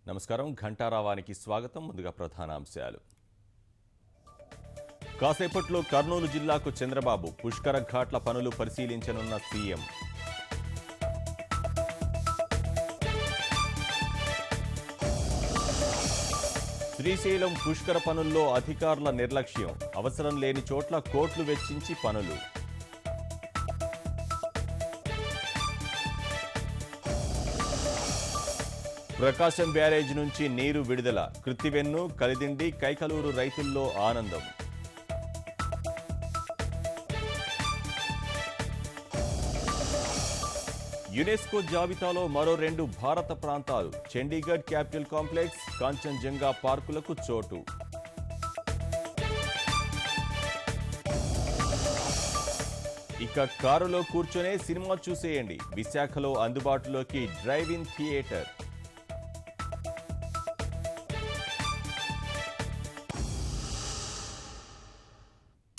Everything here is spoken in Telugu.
నమస్కారం ఘంటారావానికి స్వాగతం. ముందుగా ప్రధానాంశాలు. కాసేపట్లో కర్నూలు జిల్లాకు చంద్రబాబు పుష్కర ఘాట్ల పనులు పరిశీలించనున్న సీఎం. శ్రీశైలం పుష్కర పనుల్లో అధికారుల నిర్లక్ష్యం, అవసరం లేని చోట్ల కోట్లు వెచ్చించి పనులు. ప్రకాశం బ్యారేజ్ నుంచి నీరు విడుదల, కృత్తివెన్ను, కలిదిండి, కైకలూరు రైతుల్లో ఆనందం. యునెస్కో జాబితాలో మరో 2 భారత ప్రాంతాలు, చండీగఢ్ క్యాపిటల్ కాంప్లెక్స్, కాంచన్జంగా పార్కులకు చోటు. ఇక కారులో కూర్చొనే సినిమా చూసేయండి, విశాఖలో అందుబాటులోకి డ్రైవ్ ఇన్ థియేటర్.